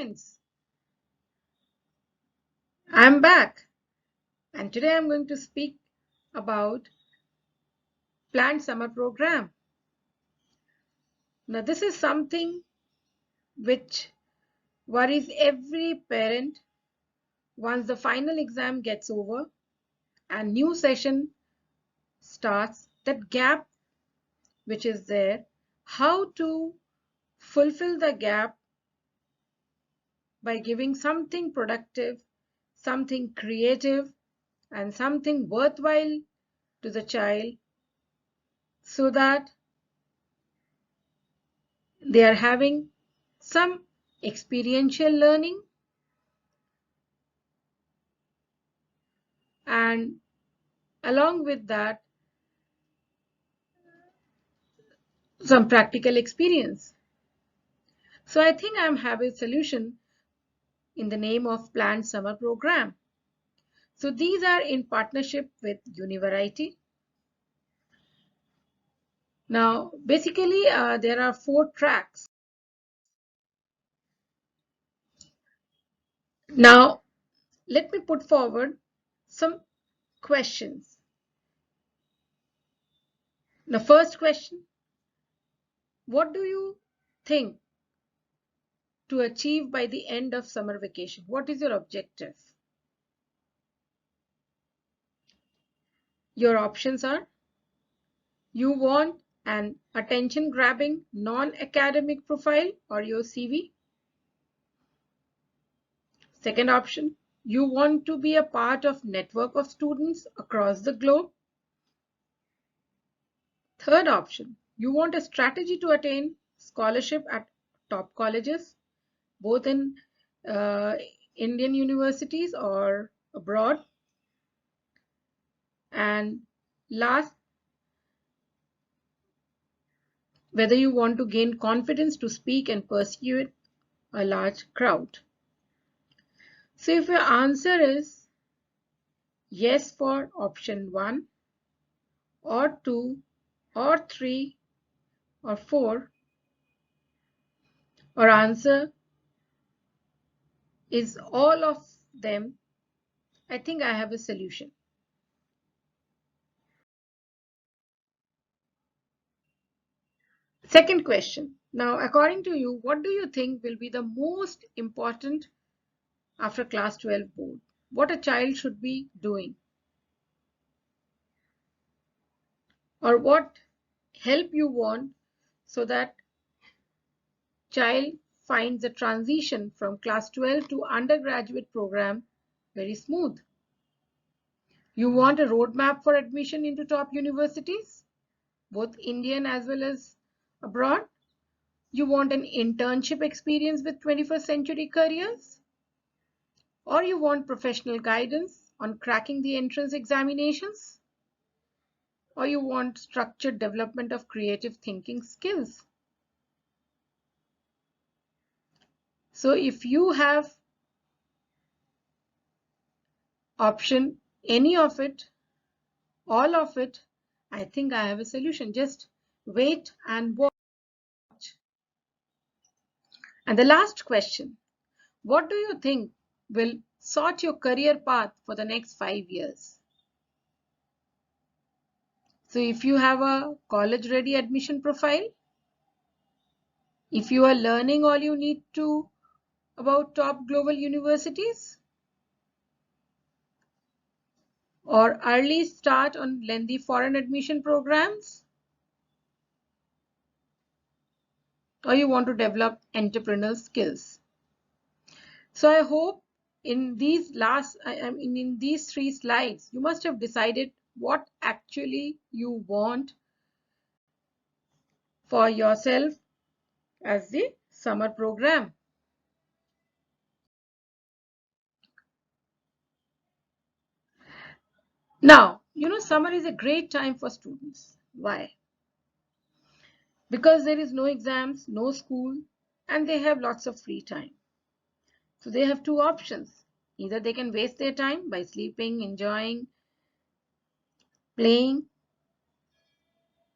friends. I'm back, and today I'm going to speak about planned summer program. Now, this is something which worries every parent once the final exam gets over and new session starts. That gap which is there, how to fulfill the gap by giving something productive, something creative, and something worthwhile to the child so that they are having some experiential learning and along with that some practical experience. So I think I have a solution in the name of planned summer program. So these are in partnership with Univariety. Now basically there are 4 tracks. Now let me put forward some questions. The first question, what do you think to achieve by the end of summer vacation? What is your objective? Your options are: you want an attention-grabbing non-academic profile or your CV. Second option, you want to be a part of network of students across the globe. Third option, you want a strategy to attain scholarship at top colleges, both in uh, Indian universities or abroad. And last, whether you want to gain confidence to speak and pursue a large crowd. So if your answer is yes for option 1 or 2 or 3 or 4, or answer is all of them, I think I have a solution. Second question. Now, according to you, what do you think will be the most important after class 12 board? What a child should be doing? Or what help you want so that child finds the transition from class 12 to undergraduate program very smooth? You want a roadmap for admission into top universities, both Indian as well as abroad? You want an internship experience with 21st century careers? Or you want professional guidance on cracking the entrance examinations? Or you want structured development of creative thinking skills? So if you have option any of it, all of it, I think I have a solution. Just wait and watch. And the last question, what do you think will sort your career path for the next 5 years? So if you have a college ready admission profile, if you are learning all you need to about top global universities, or early start on lengthy foreign admission programs, or you want to develop entrepreneurial skills. So I hope in these in these 3 slides, you must have decided what actually you want for yourself as the summer program. Now, summer is a great time for students. Why? Because there is no exams, no school, and they have lots of free time. So they have 2 options. Either they can waste their time by sleeping, enjoying, playing,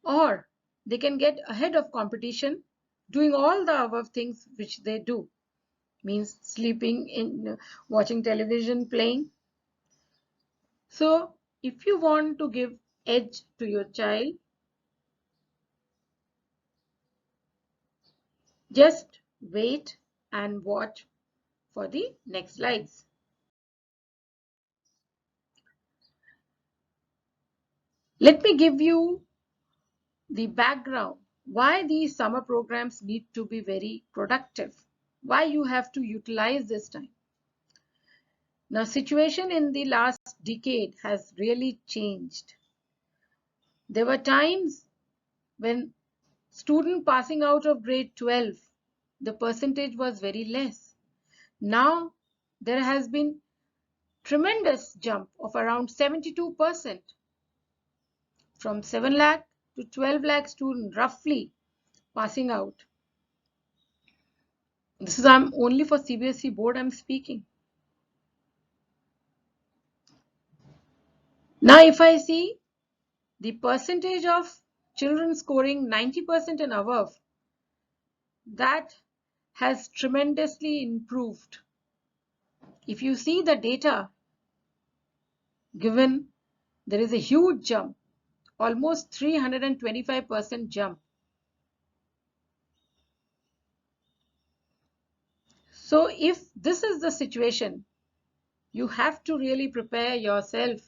or they can get ahead of competition doing all the above things which they do. means sleeping, in watching television, playing. So if you want to give edge to your child, just wait and watch for the next slides. Let me give you the background why these summer programs need to be very productive, why you have to utilize this time. Now, situation in the last decade has really changed. There were times when student passing out of grade 12, the percentage was very less. Now there has been tremendous jump of around 72%, from 7 lakh to 12 lakh students roughly passing out. This is only for CBSE board I'm speaking. Now if I see the percentage of children scoring 90% and above, that has tremendously improved. If you see the data given, there is a huge jump, almost 325% jump. So if this is the situation, you have to really prepare yourself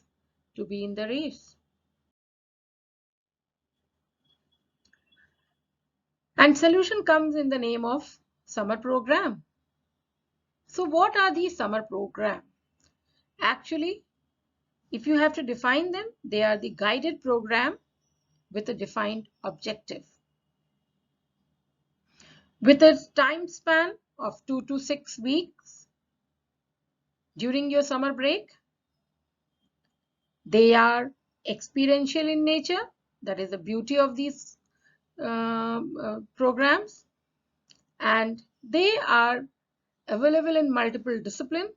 to be in the race. And solution comes in the name of summer program. So what are these summer program? Actually, if you have to define them, they are the guided program with a defined objective. With a time span of 2 to 6 weeks during your summer break, they are experiential in nature. That is the beauty of these programs. And they are available in multiple disciplines,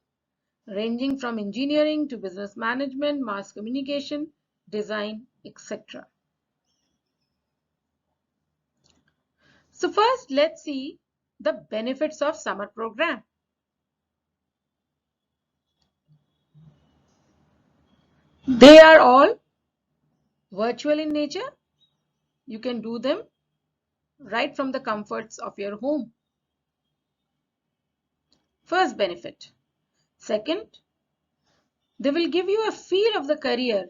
ranging from engineering to business management, mass communication, design, etc. So first, let's see the benefits of summer program. They are all virtual in nature. You can do them right from the comforts of your home. First benefit. Second, they will give you a feel of the career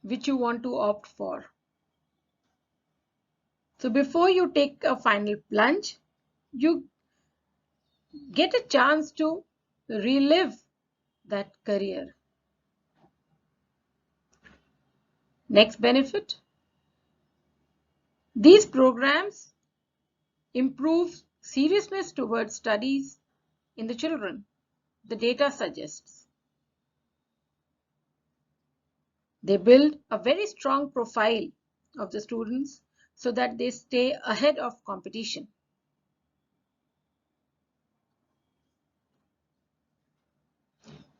which you want to opt for. So before you take a final plunge, you get a chance to relive that career. Next benefit, these programs improve seriousness towards studies in the children. The data suggests they build a very strong profile of the students so that they stay ahead of competition.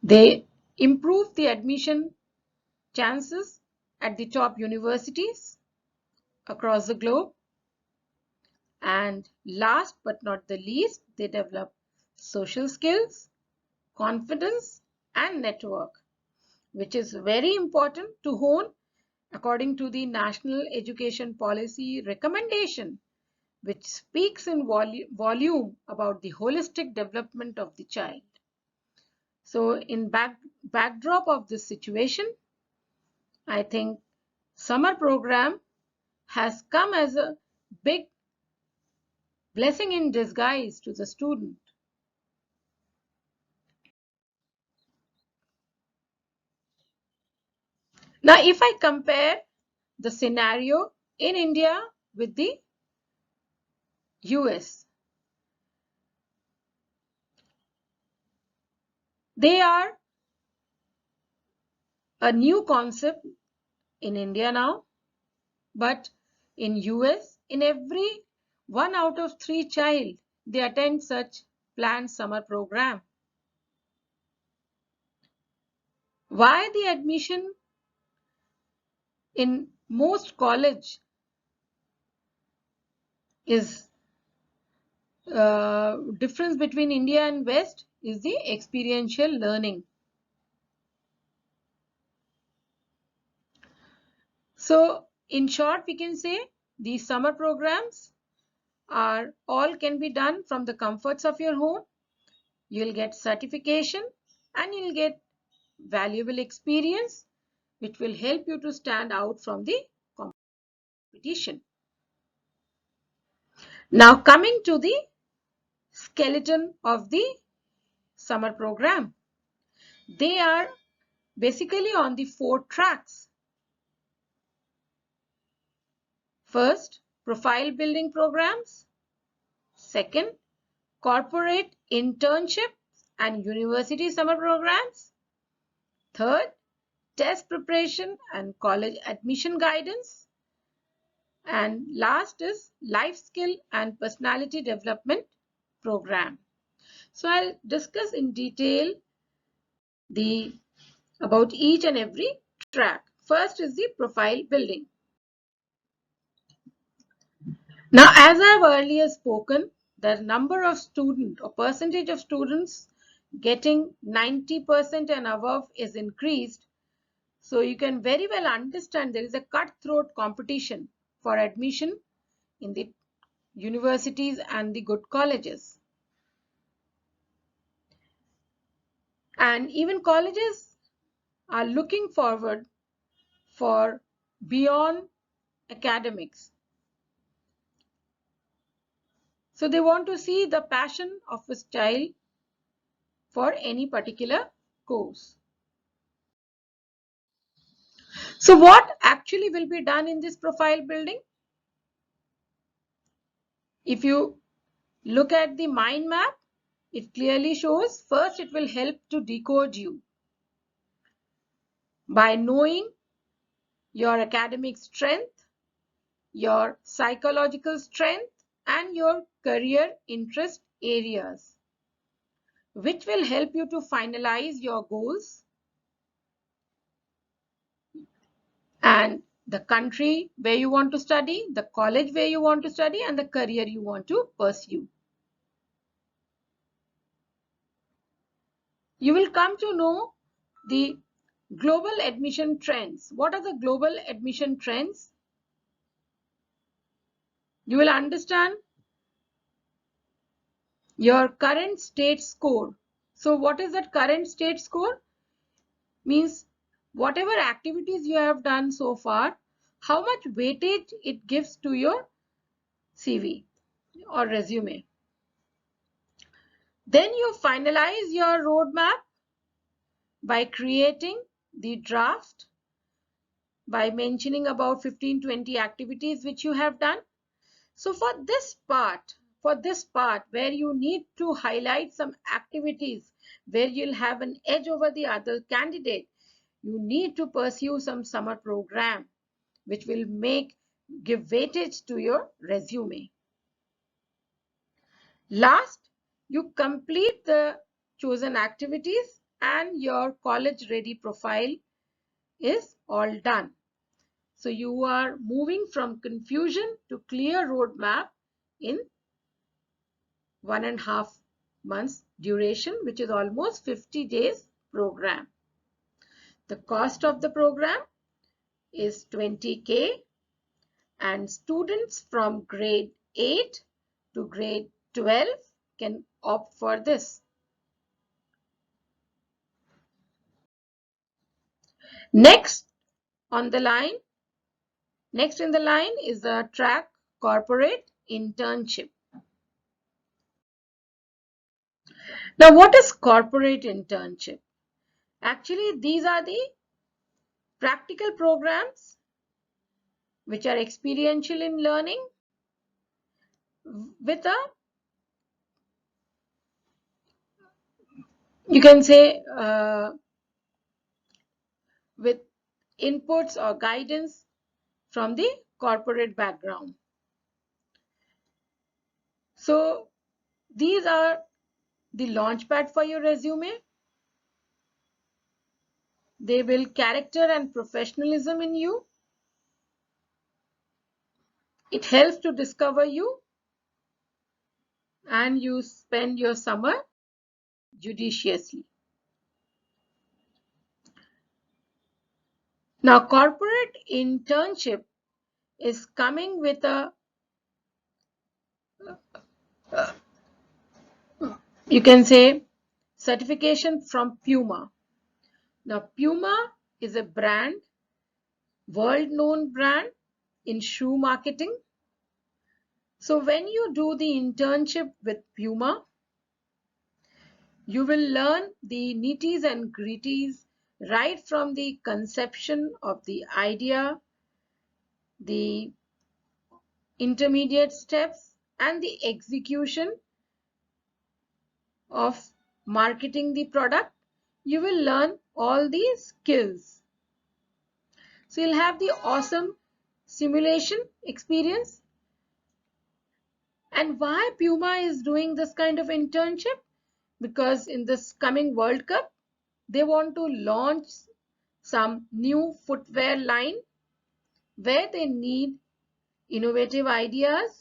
They improve the admission chances at the top universities across the globe. And last but not the least, they develop social skills, confidence, and network, which is very important to hone according to the National Education Policy recommendation, which speaks in volume about the holistic development of the child. So in backdrop of this situation, I think summer program has come as a big blessing in disguise to the student. Now, if I compare the scenario in India with the US, they are a new concept in India now, but in US, in every 1 out of 3 child, they attend such planned summer program. Why the admission in most college is difference between India and West is the experiential learning. So in short, we can say these summer programs are all can be done from the comforts of your home. You'll get certification and you'll get valuable experience which will help you to stand out from the competition. Now coming to the skeleton of the summer program. They are basically on the 4 tracks. First, profile building programs. Second, corporate internship and university summer programs. Third, test preparation and college admission guidance. And last is life skill and personality development program. So I'll discuss in detail about each and every track. First is the profile building. Now, as I have earlier spoken, the number of students or percentage of students getting 90% and above is increased. So you can very well understand there is a cutthroat competition for admission in the universities and the good colleges. And even colleges are looking forward for beyond academics. So they want to see the passion of a child for any particular course. So what actually will be done in this profile building? If you look at the mind map, it clearly shows first it will help to decode you by knowing your academic strength, your psychological strength, and your career interest areas, which will help you to finalize your goals and the country where you want to study, the college where you want to study, and the career you want to pursue. You will come to know the global admission trends. What are the global admission trends? You will understand your current state score. So what is that current state score? Means whatever activities you have done so far, how much weightage it gives to your CV or resume. Then you finalize your roadmap by creating the draft, by mentioning about 15-20 activities which you have done. So for this part where you need to highlight some activities where you'll have an edge over the other candidate, you need to pursue some summer program which will give weightage to your resume. Last, you complete the chosen activities and your college ready profile is all done. So you are moving from confusion to clear roadmap in 1.5 months duration, which is almost 50 days program. The cost of the program is 20K and students from grade 8 to grade 12 can opt for this. Next in the line is the track corporate internship. Now, what is corporate internship? Actually, these are the practical programs which are experiential in learning with you can say with inputs or guidance from the corporate background. So these are the launchpad for your resume. They build character and professionalism in you. It helps to discover you and you spend your summer judiciously. Now, corporate internship is coming with a, you can say, certification from Puma. Now, Puma is a brand, world-known brand in shoe marketing. So when you do the internship with Puma, you will learn the nitties and gritties right from the conception of the idea, the intermediate steps, and the execution of marketing the product. You will learn all these skills. So you'll have the awesome simulation experience. And why Puma is doing this kind of internship? Because in this coming World Cup, they want to launch some new footwear line where they need innovative ideas,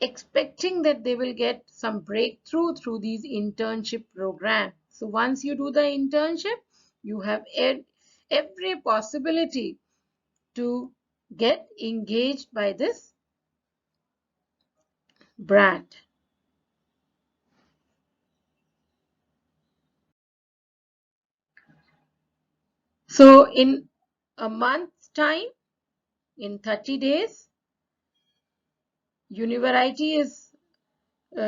expecting that they will get some breakthrough through these internship programs. So once you do the internship, you have every possibility to get engaged by this brand. So in a month's time, in 30 days, Univariety is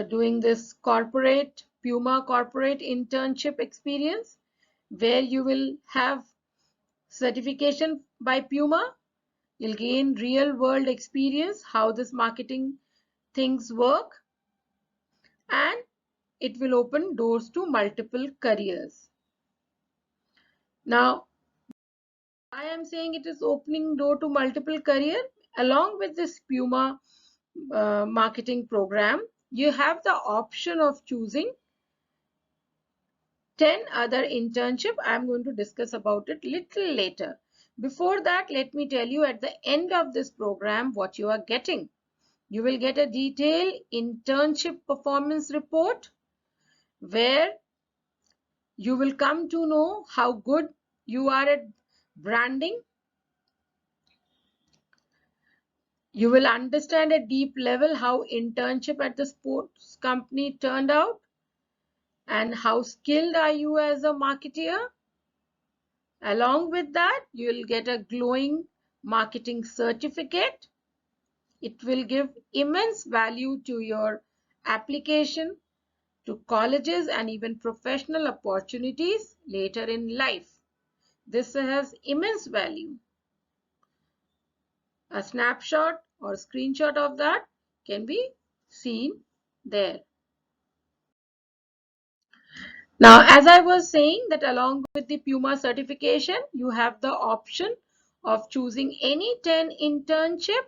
doing this Puma corporate internship experience where you will have certification by Puma. You'll gain real world experience, how this marketing things work, and it will open doors to multiple careers. Now, I am saying it is opening door to multiple career. Along with this Puma marketing program, you have the option of choosing 10 other internship. I'm going to discuss about it little later. Before that, let me tell you at the end of this program what you are getting. You will get a detailed internship performance report where you will come to know how good you are at branding. You will understand at deep level how internship at the sports company turned out and how skilled are you as a marketer. Along with that, you will get a glowing marketing certificate. It will give immense value to your application, to colleges, and even professional opportunities later in life. This has immense value. A snapshot or screenshot of that can be seen there. Now, as I was saying that along with the Puma certification, you have the option of choosing any 10 internship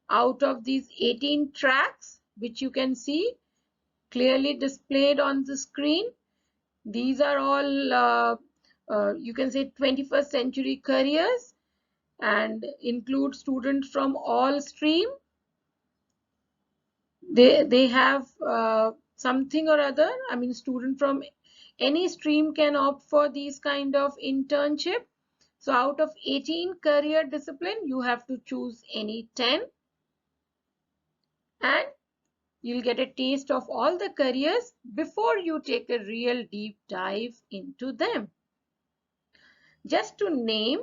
out of these 18 tracks, which you can see clearly displayed on the screen. These are all, you can say, 21st century careers and include students from all stream. They have something or other. I mean, student from any stream can opt for these kind of internship. So out of 18 career discipline, you have to choose any 10 and you'll get a taste of all the careers before you take a real deep dive into them. Just to name,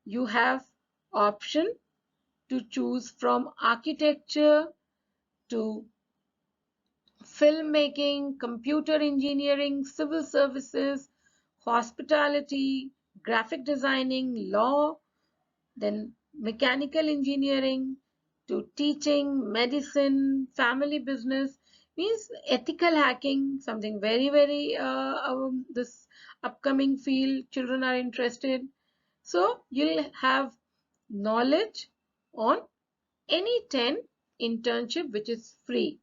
you have option to choose from architecture to filmmaking, computer engineering, civil services, hospitality, graphic designing, law, then mechanical engineering, to teaching, medicine, family business, means ethical hacking, something very, this upcoming field children are interested. So you'll have knowledge on any 10 internship which is free.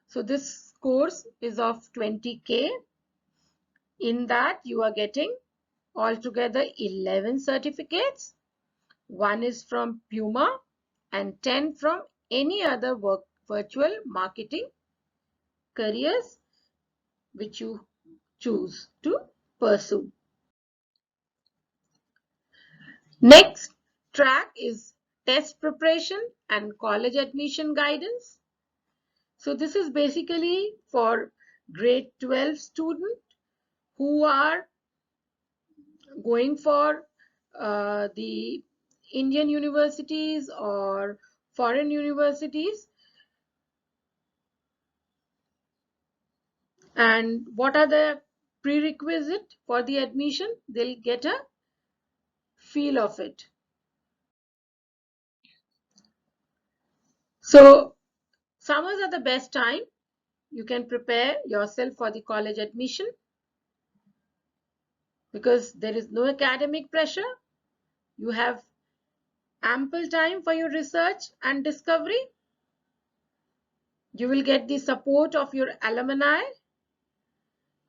So this course is of 20K. In that you are getting altogether 11 certificates. One is from Puma and 10 from any other work virtual marketing careers which you choose to pursue. Next track is test preparation and college admission guidance. So this is basically for grade 12 students who are going for the Indian universities or foreign universities. And what are the prerequisite for the admission? They'll get a feel of it. So summers are the best time. You can prepare yourself for the college admission because there is no academic pressure. You have ample time for your research and discovery. You will get the support of your alumni,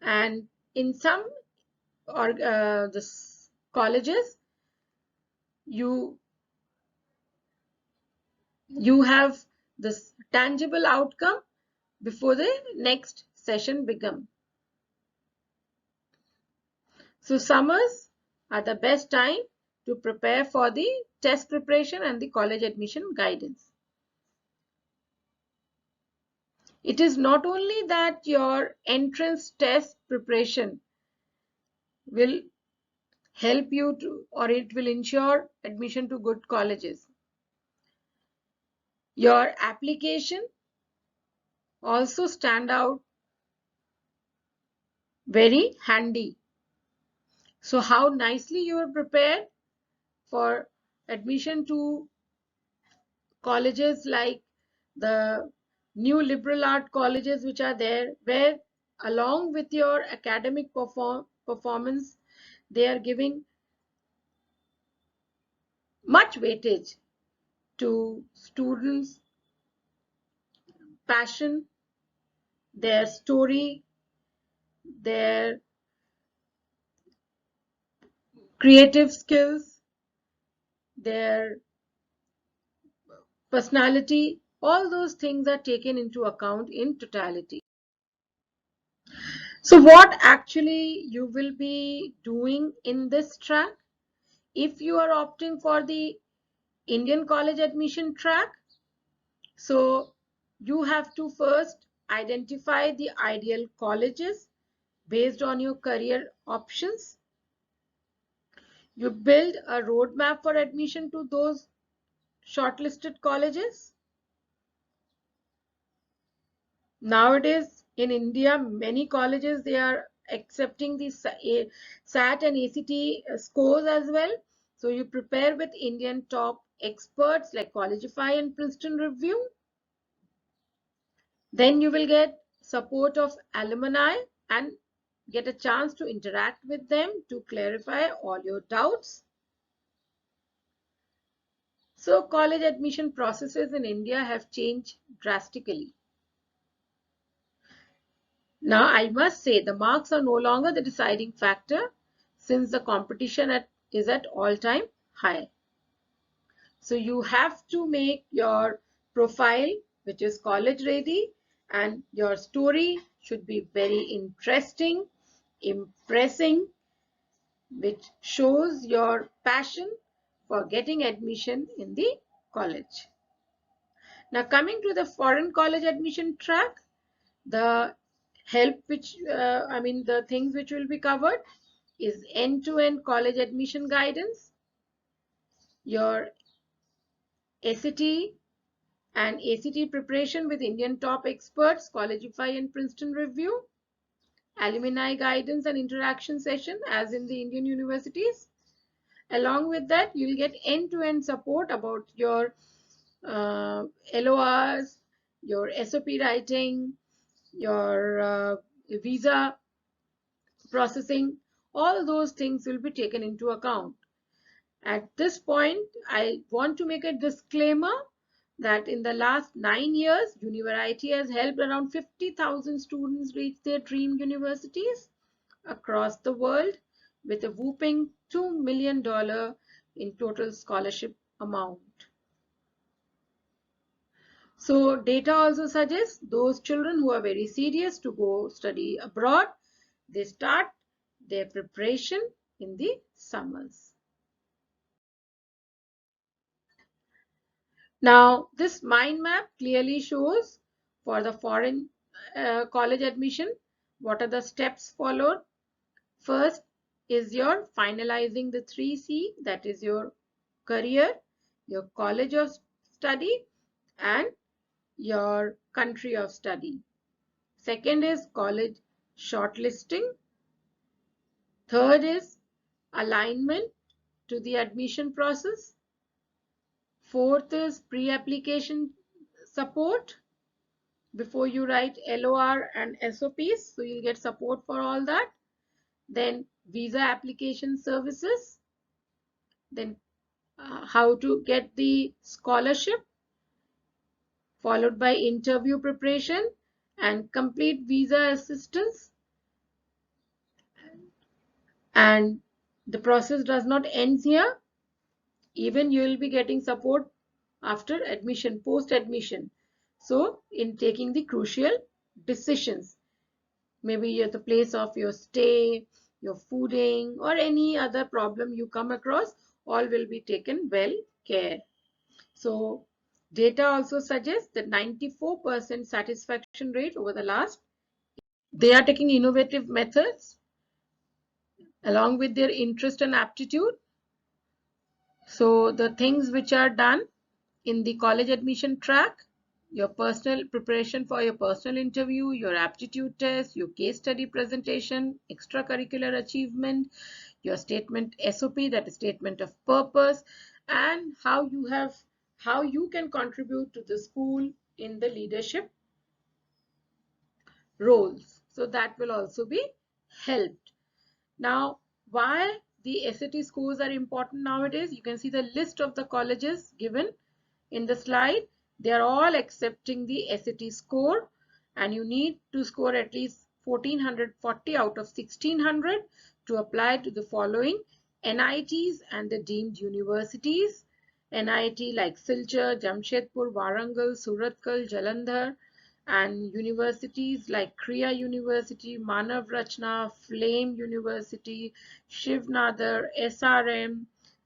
and in some or colleges you have this tangible outcome before the next session begins. So summers are the best time to prepare for the test preparation and the college admission guidance. It is not only that your entrance test preparation will help you to, or it will ensure admission to good colleges. Your application also stand out very handy. So how nicely you are prepared for admission to colleges like the new liberal art colleges which are there, where along with your academic performance, they are giving much weightage to students' passion, their story, their creative skills, their personality. All those things are taken into account in totality. So what actually you will be doing in this track? If you are opting for the Indian college admission track, so you have to first identify the ideal colleges based on your career options. You build a roadmap for admission to those shortlisted colleges. Nowadays in India, many colleges, they are accepting the SAT and ACT scores as well. So you prepare with Indian top experts like Collegify and Princeton Review. Then you will get support of alumni and get a chance to interact with them to clarify all your doubts. So college admission processes in India have changed drastically. Now, I must say the marks are no longer the deciding factor since the competition is at all-time high. So you have to make your profile, which is college ready, and your story should be very interesting, impressing, which shows your passion for getting admission in the college. Now, coming to the foreign college admission track, the help which the things which will be covered is end-to-end college admission guidance, your SAT and ACT preparation with Indian top experts, Collegify and Princeton Review, alumni guidance and interaction session as in the Indian universities. Along with that, you'll get end-to-end support about your LORs, your SOP writing, your visa processing. All those things will be taken into account. At this point, I want to make a disclaimer that in the last 9 years, University has helped around 50,000 students reach their dream universities across the world with a whopping $2 million in total scholarship amount. So data also suggests those children who are very serious to go study abroad, they start their preparation in the summers. Now, this mind map clearly shows for the foreign college admission, what are the steps followed. First is your finalizing the 3C, that is your career, your college of study, and your country of study. Second is college shortlisting. Third is alignment to the admission process. Fourth is pre-application support before you write LOR and SOPs. So you'll get support for all that. Then visa application services. Then how to get the scholarship, followed by interview preparation and complete visa assistance. And the process does not end here. Even you will be getting support after admission, post admission. So in taking the crucial decisions, maybe at the place of your stay, your fooding, or any other problem you come across, all will be taken well care. So data also suggests that 94% satisfaction rate over the last. They are taking innovative methods along with their interest and aptitude. So the things which are done in the college admission track, your personal preparation for your personal interview, your aptitude test, your case study presentation, extracurricular achievement, your statement SOP, that is statement of purpose, and how you can contribute to the school in the leadership roles. So that will also be helped. Now, why the SAT scores are important nowadays? You can see the list of the colleges given in the slide. They are all accepting the SAT score, and you need to score at least 1440 out of 1600 to apply to the following NITs and the deemed universities. NIT like Silchar, Jamshedpur, Warangal, Surathkal, Jalandhar, and universities like Kriya University, Manav Rachna, Flame University, Shiv Nadar, SRM,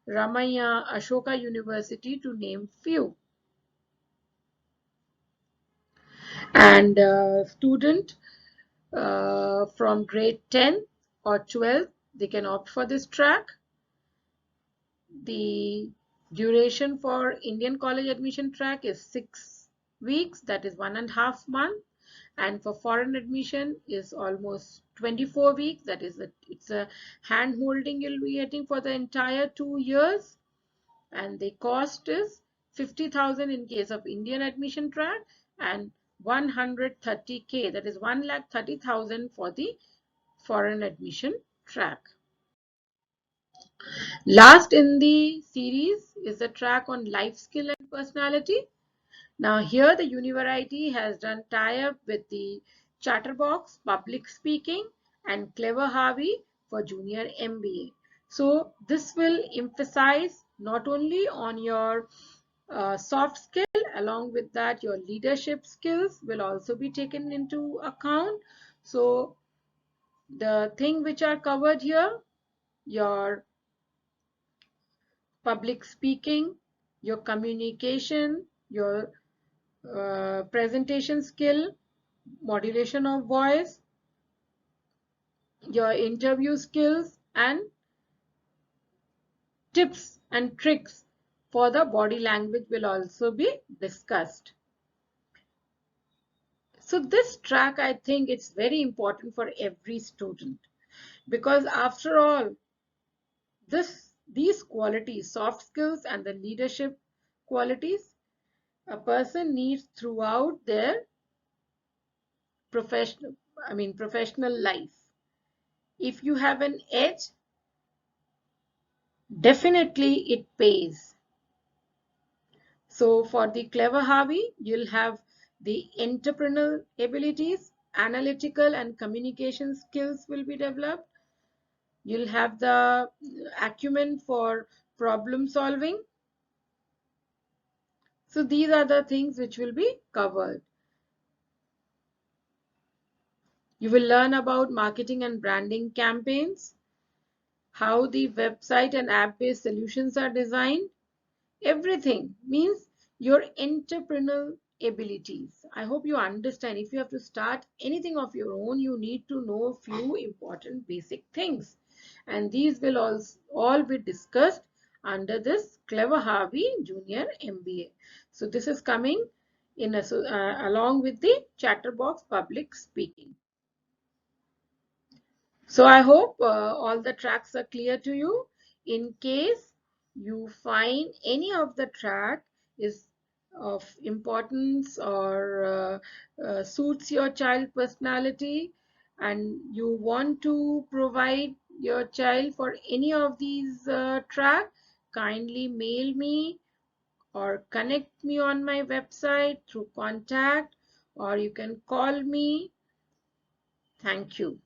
Ramaiah, Ashoka University, to name few. And student from grade 10 or 12, they can opt for this track. The duration for Indian college admission track is 6 weeks, that is 1.5 months. And for foreign admission is almost 24 weeks, that is it's a hand holding you'll be getting for the entire 2 years. And the cost is 50,000 in case of Indian admission track and 130K, that is 1,30,000 for the foreign admission track. Last in the series is the track on life skill and personality. Now here the Univariety has done tie-up with the Chatterbox public speaking and Clever Harvey for junior MBA. So this will emphasize not only on your soft skill, along with that your leadership skills will also be taken into account. So the thing which are covered here, your public speaking, your communication, your presentation skill, modulation of voice, your interview skills, and tips and tricks for the body language will also be discussed. So this track, I think it's very important for every student, because after all, these qualities, soft skills and the leadership qualities, a person needs throughout their professional life. If you have an edge, definitely it pays. So for the Clever Harvey, you'll have the entrepreneurial abilities, analytical and communication skills will be developed. You'll have the acumen for problem solving. So these are the things which will be covered. You will learn about marketing and branding campaigns, how the website and app-based solutions are designed. Everything means your entrepreneurial abilities. I hope you understand. If you have to start anything of your own, you need to know a few important basic things. And these will all be discussed under this Clever Harvey Junior MBA. So this is coming in along with the Chatterbox Public Speaking. So I hope all the tracks are clear to you. In case you find any of the track is of importance or suits your child personality and you want to provide your child for any of these track, kindly mail me or connect me on my website through contact, or you can call me. Thank you.